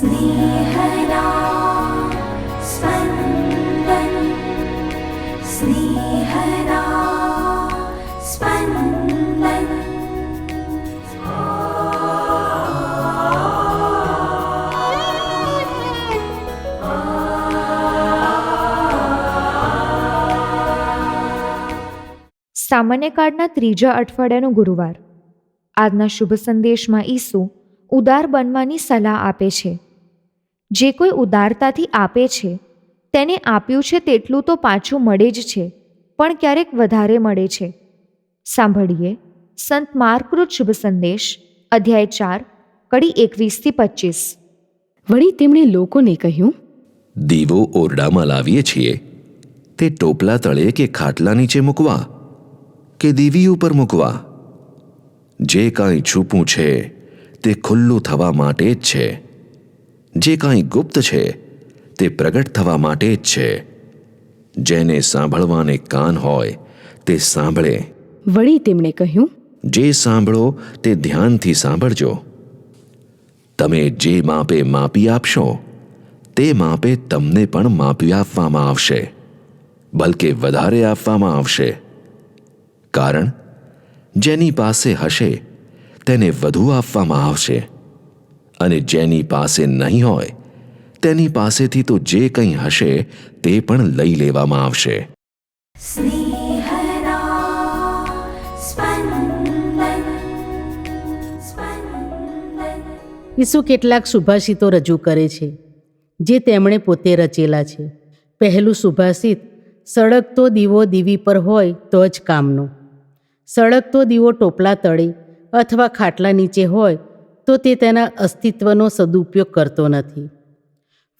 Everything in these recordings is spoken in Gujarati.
स्नेहदा स्पन्दन स्नेहदा स्पन्दन। સામાન્ય કાળના ત્રીજા અઠવાડિયાનો ગુરુવાર. આજના શુભ સંદેશમાં ઈસુ ઉદાર બનવાની સલાહ આપે છે. જે કોઈ ઉદારતાથી આપે છે તેને આપ્યું છે તેટલું તો પાછું મળે જ છે, પણ ક્યારેક વધારે મળે છે. સાંભળીએ સંત માર્કનો શુભ સંદેશ, અધ્યાય 4, કડી 21-25. વળી તેમણે લોકોને કહ્યું, દીવો ઓરડામાં લાવીએ છીએ તે ટોપલા તળે કે ખાટલા નીચે મૂકવા કે દીવી ઉપર મૂકવા? જે કાંઈ છૂપું છે તે ખુલ્લું થવા માટે જ છે, જે કાંઈ ગુપ્ત છે તે પ્રગટ થવા માટે જ છે. જેને સાંભળવાને કાન હોય તે સાંભળે. વળી તેમણે કહ્યું, જે સાંભળો તે ધ્યાનથી સાંભળજો. તમે જે માપે માપી આપશો તે માપે તમને પણ માપી આપવામાં આવશે, બલકે વધારે આપવામાં આવશે. કારણ જેની પાસે હશે તેને વધુ આપવામાં આવશે, અને જેની પાસે નહીં હોય તેની પાસેથી તો જે કંઈ હશે તે પણ લઈ લેવામાં આવશે. स्नेहदा स्पन्दन स्पन्दन। ઈસુ કેટલાક સુભાષિતો રજૂ કરે છે જે તેમણે પોતે રચેલા છે. પહેલું સુભાષિત, સળગતો દીવો દીવી પર હોય તો જ કામનો. સળગતો દીવો ટોપલા તળે અથવા ખાટલા નીચે હોય તો તે તેના અસ્તિત્વનો સદુપયોગ કરતો નથી.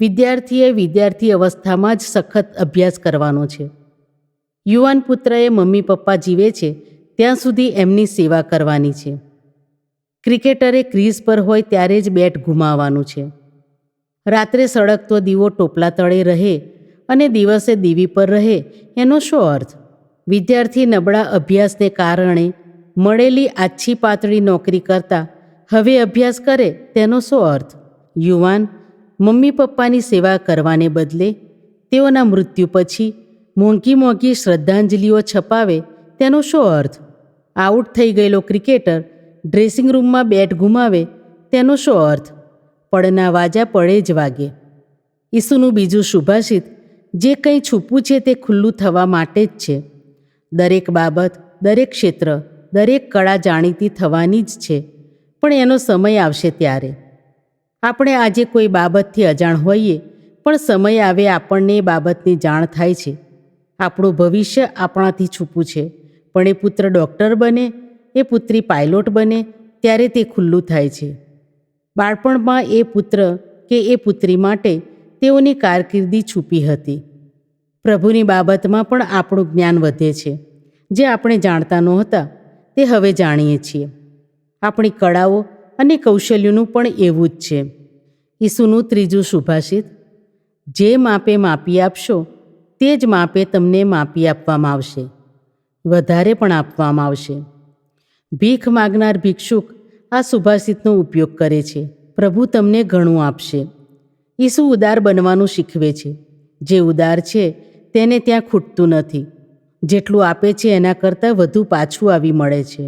વિદ્યાર્થીએ વિદ્યાર્થી અવસ્થામાં જ સખત અભ્યાસ કરવાનો છે. યુવાન પુત્રએ મમ્મી પપ્પા જીવે છે ત્યાં સુધી એમની સેવા કરવાની છે. ક્રિકેટરે ક્રીઝ પર હોય ત્યારે જ બેટ ગુમાવવાનું છે. રાત્રે સળગતો દીવો ટોપલા તળે રહે અને દિવસે દીવી પર રહે એનો શું અર્થ? વિદ્યાર્થી નબળા અભ્યાસને કારણે મળેલી આછી પાતળી નોકરી કરતાં હવે અભ્યાસ કરે તેનો શું અર્થ? યુવાન મમ્મી પપ્પાની સેવા કરવાને બદલે તેઓના મૃત્યુ પછી મોંઘી મોંઘી શ્રદ્ધાંજલિઓ છપાવે તેનો શું અર્થ? આઉટ થઈ ગયેલો ક્રિકેટર ડ્રેસિંગ રૂમમાં બેટ ગુમાવે તેનો શું અર્થ? પડના વાજા પડે જ વાગે. ઈસુનું બીજું સુભાષિત, જે કંઈ છૂપું છે તે ખુલ્લું થવા માટે જ છે. દરેક બાબત, દરેક ક્ષેત્ર, દરેક કળા જાણીતી થવાની જ છે, પણ એનો સમય આવશે ત્યારે. આપણે આજે કોઈ બાબતથી અજાણ હોઈએ, પણ સમય આવે આપણને એ બાબતની જાણ થાય છે. આપણું ભવિષ્ય આપણાથી છૂપું છે, પણ એ પુત્ર ડૉક્ટર બને, એ પુત્રી પાયલોટ બને ત્યારે તે ખુલ્લું થાય છે. બાળપણમાં એ પુત્ર કે એ પુત્રી માટે તેઓની કારકિર્દી છુપી હતી. પ્રભુની બાબતમાં પણ આપણું જ્ઞાન વધે છે. જે આપણે જાણતા નહોતા તે હવે જાણીએ છીએ. આપણી કળાઓ અને કૌશલ્યોનું પણ એવું જ છે. ઈસુનું ત્રીજું સુભાષિત, જે માપે માપી આપશો તે જ માપે તમને માપી આપવામાં આવશે, વધારે પણ આપવામાં આવશે. ભીખ માગનાર ભિક્ષુક આ સુભાષિતનો ઉપયોગ કરે છે. પ્રભુ તમને ઘણું આપશે. ઈસુ ઉદાર બનવાનું શીખવે છે. જે ઉદાર છે તેને ત્યાં ખૂટતું નથી. જેટલું આપે છે એના કરતાં વધુ પાછું આવી મળે છે.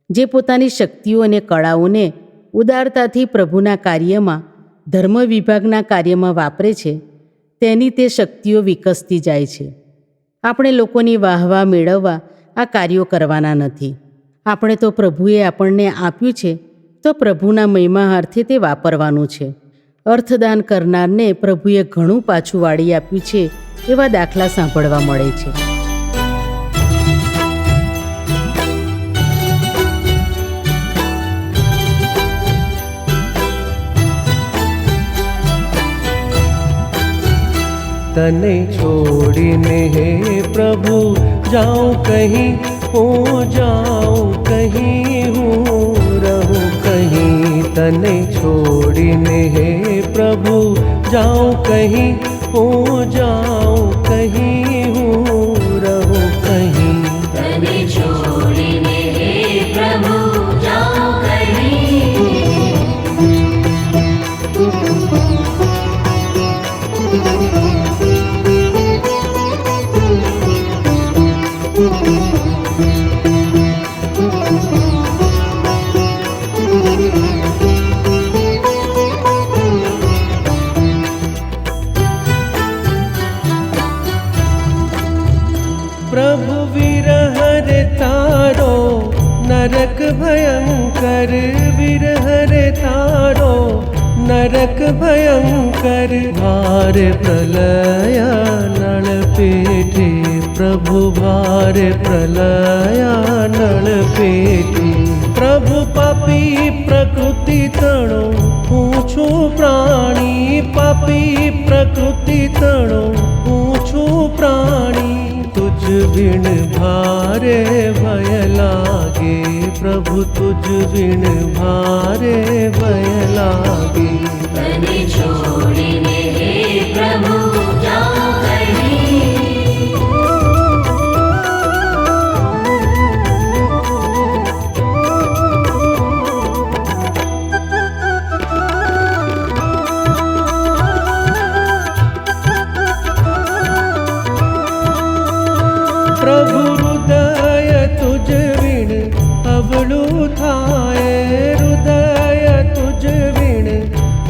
જે પોતાની શક્તિઓ અને કળાઓને ઉદારતાથી પ્રભુના કાર્યમાં, ધર્મ વિભાગના કાર્યમાં વાપરે છે તેની તે શક્તિઓ વિકસતી જાય છે. આપણે લોકોની વાહવા મેળવવા આ કાર્યો કરવાના નથી. આપણે તો પ્રભુએ આપણને આપ્યું છે તો પ્રભુના મહિમાર્થે તે વાપરવાનું છે. અર્થદાન કરનારને પ્રભુએ ઘણું પાછું વાળી આપ્યું છે એવા દાખલા સાંભળવા મળે છે. तने छोड़ने हे प्रभु जाऊं कहीं, हो जाऊं कहीं, हूँ रहूं कहीं. तने छोड़ने हे प्रभु जाऊं कहीं, हो जाऊं कहीं, हूँ रहूं कहीं. तने छोड़ने हे प्रभु जाऊं कहीं. प्रभु विरह रे तारो नरक भयंकर, विरह रे तारो नरक भयंकर। भार प्रलय नल पेटे, प्रभु भार प्रलय नल पेटे। प्रभु पापी प्रकृति तणो पूछो प्राणी, पापी प्रकृति तणो पूछो प्राणी। तुझ बिन भारे भय लागे, प्रभु तुझ बिन भारे भय लागे। तने छोड़िने हे प्रभु जाऊं कहीं। प्रभु हृदय तुझ विण अवळु थाए, हृदय तुझ विण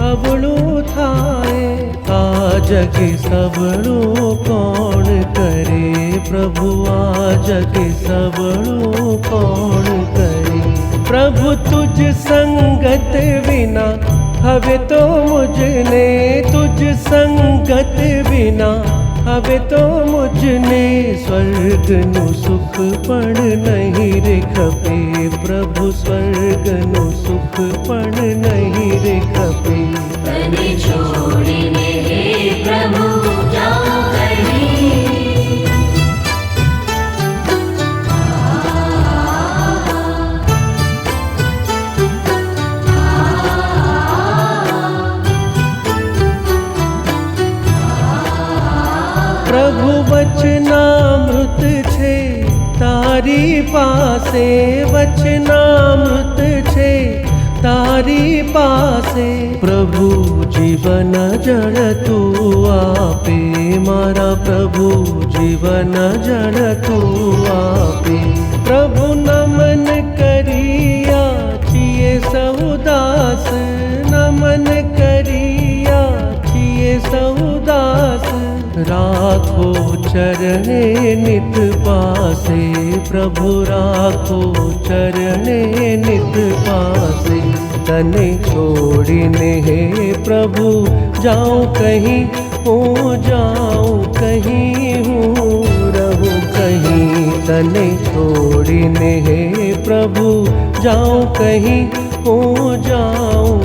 अवळु थाए। आ जग सबळु कौन करे, प्रभु आ जग सबळु कौन करे। प्रभु तुझ संगत विना हवे तो मुझने, तुझ संगत विना हवे तो मुझने। स्वर्ग नु सुख पण नहीं रे खपे, प्रभु स्वर्ग नु सुख पण नहीं रे खपे। तने छोड़िने हे प्रभु जाऊं कहीं। प्रभु वचनामृत छे तारी पासे, वचनामृत छे तारी पासे। प्रभु जीवन जल तू आपे, मारा प्रभु जीवन जल तू आपे। प्रभु नमन करिया छिए सहुदास, नमन करिया छिए सहुदास। राखो चरणे नित पासे, प्रभु राखो चरणे नित पासे। तने छोड़िने हे प्रभु जाऊं कहीं, हो जाऊं कहीं, हूँ रहूं कहीं। तने छोड़िने हे प्रभु जाऊं कहीं, हो जाऊं